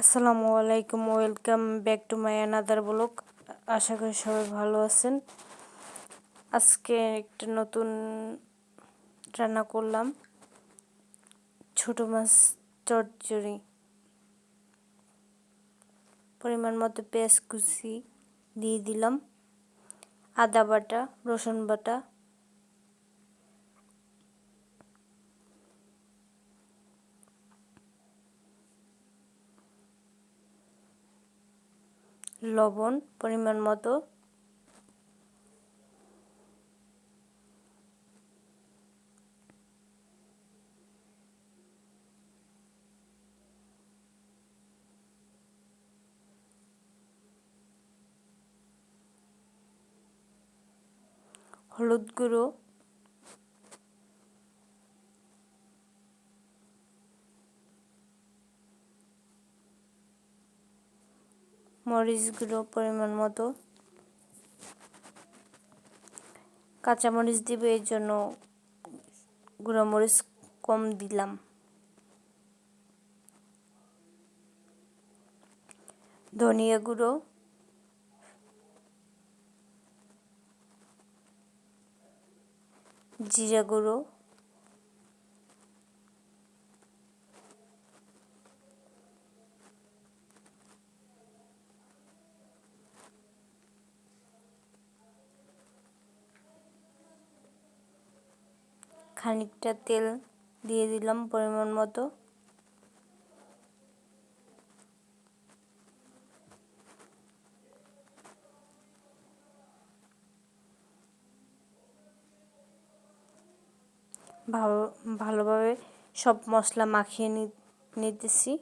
আসসালামু আলাইকুম, welcome back to my another blog. আশা করি সবাই ভালো আছেন। আজকে একটা নতুন রান্না করলাম, ছোট মাছ চচ্চড়ি। পরিমাণ মতো পেঁয়াজ কুচি দিয়ে দিলাম, আদা বাটা, রসুন বাটা, লবণ পরিমাণ মতো, হলুদ গুঁড়ো, মরিচ গুঁড়ো পরিমাণ মতো, কাঁচামরিচ দিব, এই জন্য গুঁড়ো মরিচ কম দিলাম। ধনিয়া গুঁড়ো, জিরা গুঁড়ো, খানিকটা তেল দিয়ে দিলাম পরিমাণ মতো। ভালোভাবে সব মশলা মাখিয়ে নিতেছি।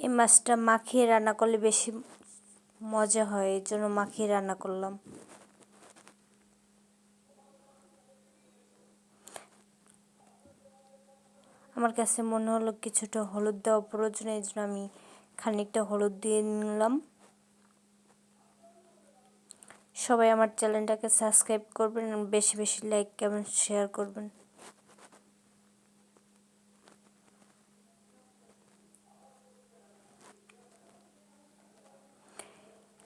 এই মাছটা মাখিয়ে রান্না করলে বেশি মজা হয়, এই জন্য মাখিয়ে রান্না করলাম। আমার কাছে মনে হলো কিছুটা হলুদ দেওয়া প্রয়োজন, এই জন্য আমি খানিকটা হলুদ দিয়ে নিলাম। সবাই আমার চ্যানেলটাকে সাবস্ক্রাইব করবেন, বেশি বেশি লাইক কমেন্ট শেয়ার করবেন।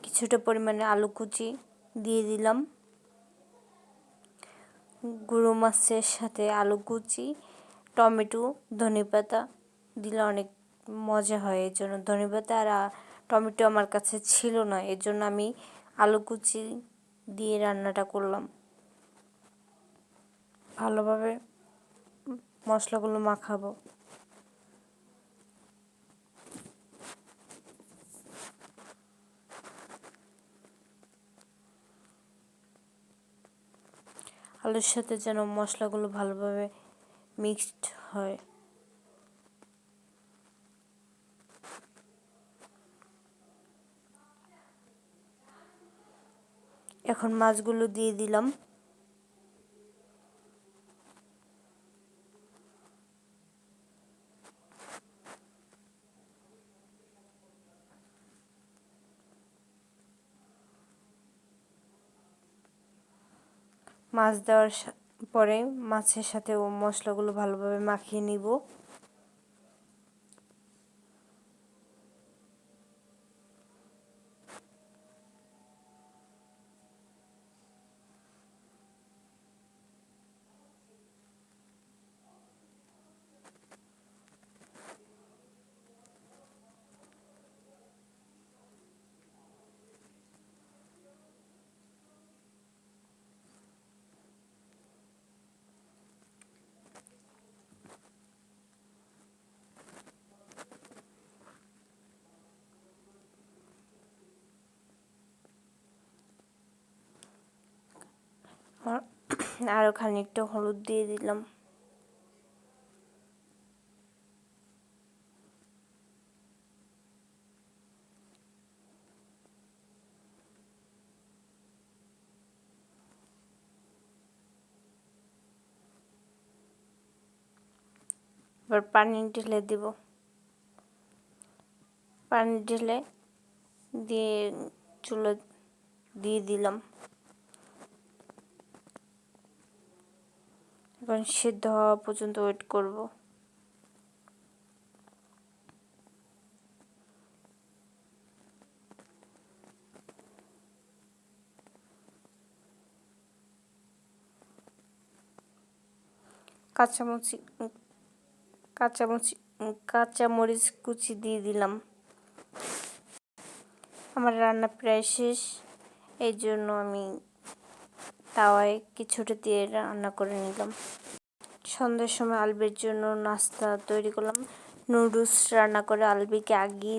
কিছুটা পরিমাণে আলু কুচি দিয়ে দিলাম। গুঁড়ো মাছের সাথে আলু কুচি, টমেটো, ধনেপাতা দিলে অনেক মজা হয়, এই জন্য ধনেপাতা আর টমেটো আমার কাছে ছিল না, এর জন্য আমি আলু কুচি দিয়ে রান্নাটা করলাম। ভালোভাবে মশলাগুলো মাখাবো। আলুর সাথে যেন মশলাগুলো ভালোভাবে মিক্সড হয়। এখন মাছগুলো দিয়ে দিলাম। মাছ দেওয়ার পরে মাছের সাথে ও মশলাগুলো ভালোভাবে মাখিয়ে নিব। আরও খানিকটা হলুদ দিয়ে দিলাম। এবার পানি ঢেলে দিব। পানি ঢেলে দিয়ে চুলো দিয়ে দিলাম। এখন সিদ্ধ হওয়া পর্যন্ত ওয়েট করব। কাঁচামরিচ কাঁচামরিচ কাঁচামরিচ কুচি দিয়ে দিলাম। আমার রান্না প্রায় শেষ, এই জন্য আমি তাওয়ায় কিছুটা দিয়ে রান্না করে নিলাম। সন্ধ্যার সময় আলবির জন্য নাস্তা তৈরি করলাম। নুডলস রান্না করে আলবিকে আগিয়ে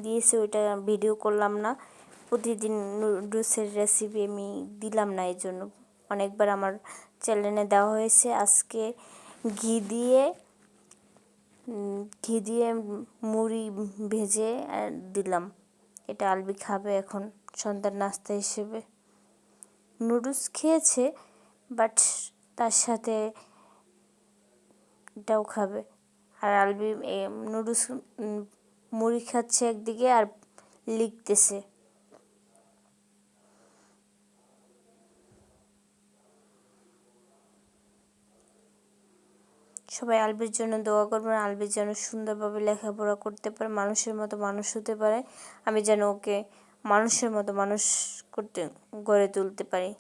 দিয়েছে, ওইটা ভিডিও করলাম না। প্রতিদিন নুডলসের রেসিপি আমি দিলাম না, এই জন্য অনেকবার আমার চ্যানেলে দেওয়া হয়েছে। আজকে ঘি দিয়ে মুড়ি ভেজে দিলাম। এটা আলবি খাবে এখন সন্ধ্যার নাস্তা হিসেবে। নুডলস খেয়েছে, বাট তার সাথে এটাও খাবে। আর আলবি নুডলস মুড়ি খাচ্ছে একদিকে আর লিখতেছে। সবাই আলবির জন্য দোয়া করবেন, আলবির যেন সুন্দরভাবে লেখাপড়া করতে পারে, মানুষের মতো মানুষ হতে পারে। আমি যেন ওকে মানুষের মতো মানুষ গড়ে তুলতে পারি।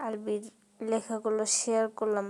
আলবির লেখাগুলো শেয়ার করলাম।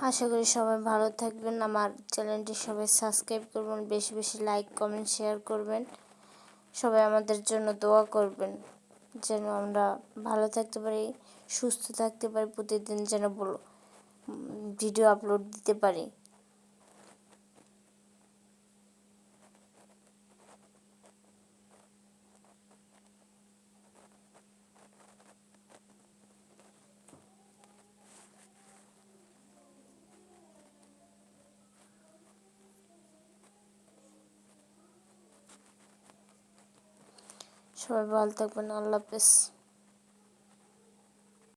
আশা করি সবাই ভালো থাকবেন। আমার চ্যানেলটি সবাই সাবস্ক্রাইব করবেন, বেশি বেশি লাইক কমেন্ট শেয়ার করবেন। সবাই আমাদের জন্য দোয়া করবেন যেন আমরা ভালো থাকতে পারি, সুস্থ থাকতে পারি, প্রতিদিন যেন ভিডিও আপলোড দিতে পারি। সবাই ভালো থাকবেন। আল্লাহ হাফেজ।